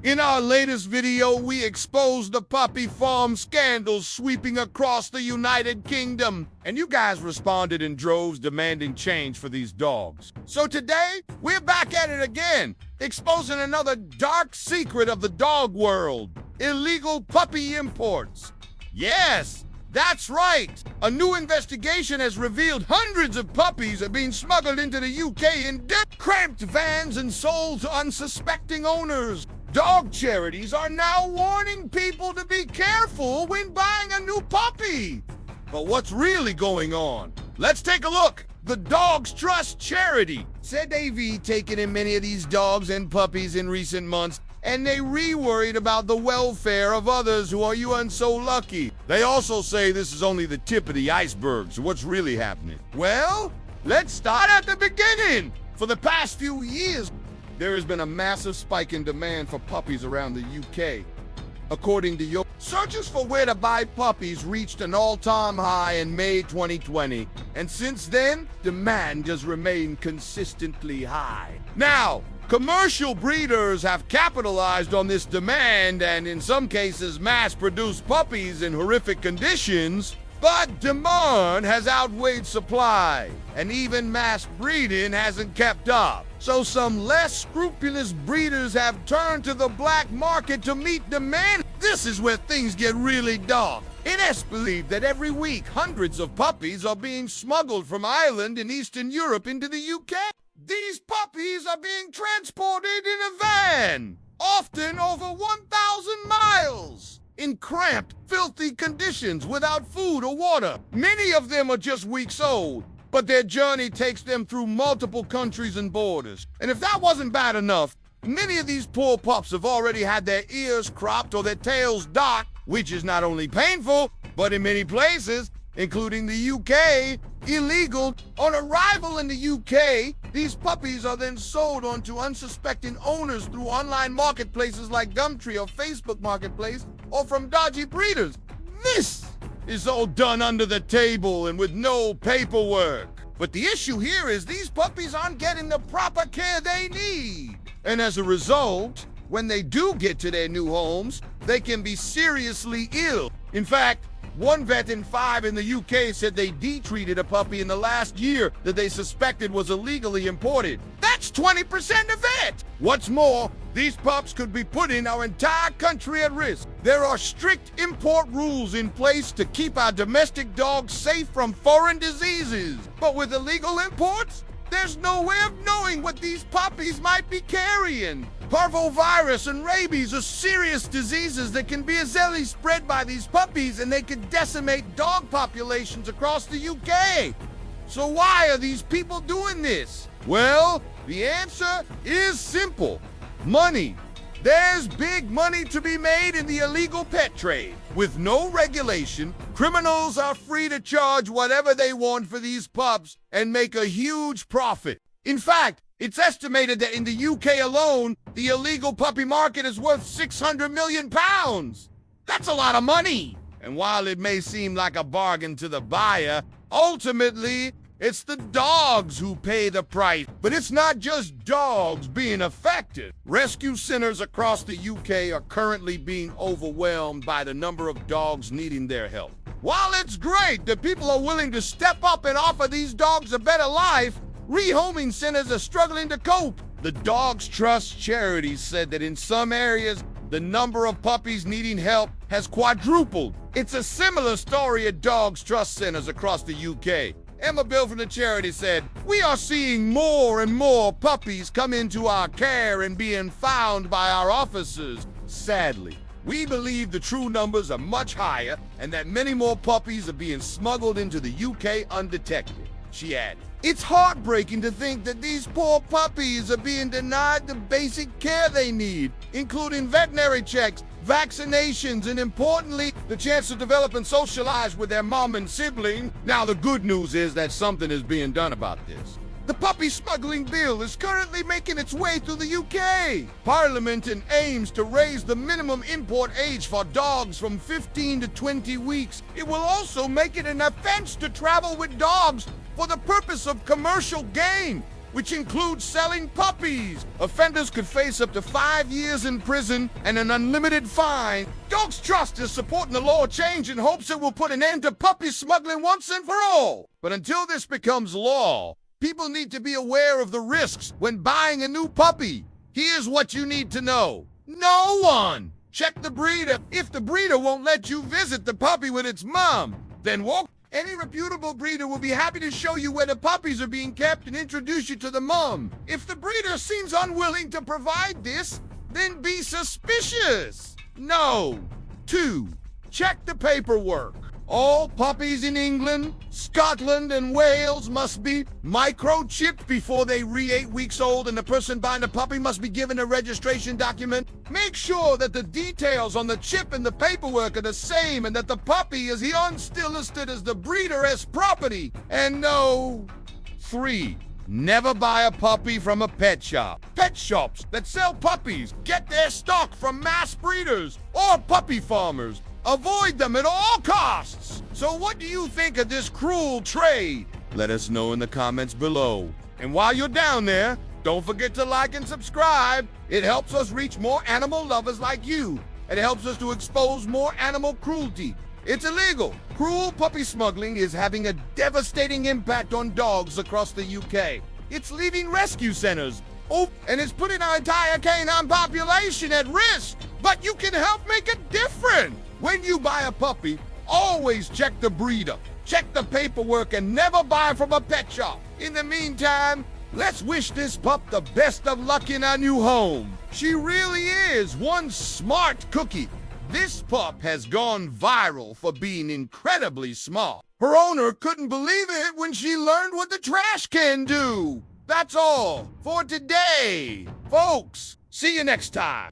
In our latest video, we exposed the puppy farm scandals sweeping across the United Kingdom, and you guys responded in droves demanding change for these dogs. So today, we're back at it again, exposing another dark secret of the dog world: illegal puppy imports. Yes, that's right. A new investigation has revealed hundreds of puppies are being smuggled into the UK in cramped vans and sold to unsuspecting owners. Dog charities are now warning people to be careful when buying a new puppy. But what's really going on? Let's take a look. The Dogs Trust charity said they've taken in many of these dogs and puppies in recent months, and they worried about the welfare of others who are so lucky. They also say this is only the tip of the iceberg, so what's really happening? Well, let's start at the beginning. For the past few years, there has been a massive spike in demand for puppies around the UK. According to Yo, searches for where to buy puppies reached an all-time high in May 2020, and since then, demand has remained consistently high. Now, commercial breeders have capitalized on this demand and in some cases mass-produced puppies in horrific conditions, but demand has outweighed supply, and even mass breeding hasn't kept up. So some less scrupulous breeders have turned to the black market to meet demand. This is where things get really dark. It is believed that every week hundreds of puppies are being smuggled from Ireland and Eastern Europe into the UK. These puppies are being transported in a van, often over 1,000 miles, in cramped, filthy conditions without food or water. Many of them are just weeks old, but their journey takes them through multiple countries and borders. And if that wasn't bad enough, many of these poor pups have already had their ears cropped or their tails docked, which is not only painful, but in many places, including the UK, illegal. On arrival in the UK, these puppies are then sold on to unsuspecting owners through online marketplaces like Gumtree or Facebook Marketplace, or from dodgy breeders. This is all done under the table and with no paperwork. But the issue here is these puppies aren't getting the proper care they need. And as a result, when they do get to their new homes, they can be seriously ill. In fact, one vet in 5 in the UK said they detreated a puppy in the last year that they suspected was illegally imported. That's 20% of it! What's more, these pups could be putting our entire country at risk. There are strict import rules in place to keep our domestic dogs safe from foreign diseases. But with illegal imports, there's no way of knowing what these puppies might be carrying. Parvovirus and rabies are serious diseases that can be easily spread by these puppies, and they could decimate dog populations across the UK. So why are these people doing this? Well, the answer is simple: money. There's big money to be made in the illegal pet trade. With no regulation, criminals are free to charge whatever they want for these pups and make a huge profit. In fact, it's estimated that in the UK alone, the illegal puppy market is worth £600 million. That's a lot of money. And while it may seem like a bargain to the buyer, ultimately, it's the dogs who pay the price. But it's not just dogs being affected. Rescue centers across the UK are currently being overwhelmed by the number of dogs needing their help. While it's great that people are willing to step up and offer these dogs a better life, rehoming centers are struggling to cope. The Dogs Trust charity said that in some areas, the number of puppies needing help has quadrupled. It's a similar story at Dogs Trust centers across the UK. Emma Bill from the charity said, "We are seeing more and more puppies come into our care and being found by our officers. Sadly, we believe the true numbers are much higher and that many more puppies are being smuggled into the UK undetected," she added. It's heartbreaking to think that these poor puppies are being denied the basic care they need, including veterinary checks, vaccinations, and importantly, the chance to develop and socialize with their mom and sibling. Now, the good news is that something is being done about this. The puppy smuggling bill is currently making its way through the UK. Parliament aims to raise the minimum import age for dogs from 15 to 20 weeks. It will also make it an offense to travel with dogs for the purpose of commercial gain. which includes selling puppies. Offenders could face up to 5 years in prison and an unlimited fine. Dogs Trust is supporting the law change in hopes it will put an end to puppy smuggling once and for all. But until this becomes law, people need to be aware of the risks when buying a new puppy. Here's what you need to know. No one! Check the breeder. If the breeder won't let you visit the puppy with its mom, then walk. Any reputable breeder will be happy to show you where the puppies are being kept and introduce you to the mom. If the breeder seems unwilling to provide this, then be suspicious. No. 2. Check the paperwork. All puppies in England, Scotland, and Wales must be microchipped before they reach 8 weeks old, and the person buying the puppy must be given a registration document. Make sure that the details on the chip and the paperwork are the same and that the puppy is still listed as the breeder as property. And no. 3. Never buy a puppy from a pet shop. Pet shops that sell puppies get their stock from mass breeders or puppy farmers. Avoid them at all costs. So what do you think of this cruel trade? Let us know in the comments below. And while you're down there, don't forget to like and subscribe. It helps us reach more animal lovers like you. It helps us to expose more animal cruelty. It's illegal. Cruel puppy smuggling is having a devastating impact on dogs across the UK. It's leaving rescue centers. And it's putting our entire canine population at risk. But you can help make a difference. When you buy a puppy, always check the breeder, check the paperwork, and never buy from a pet shop. In the meantime, let's wish this pup the best of luck in her new home. She really is one smart cookie. This pup has gone viral for being incredibly smart. Her owner couldn't believe it when she learned what the trash can do. That's all for today, folks. See you next time.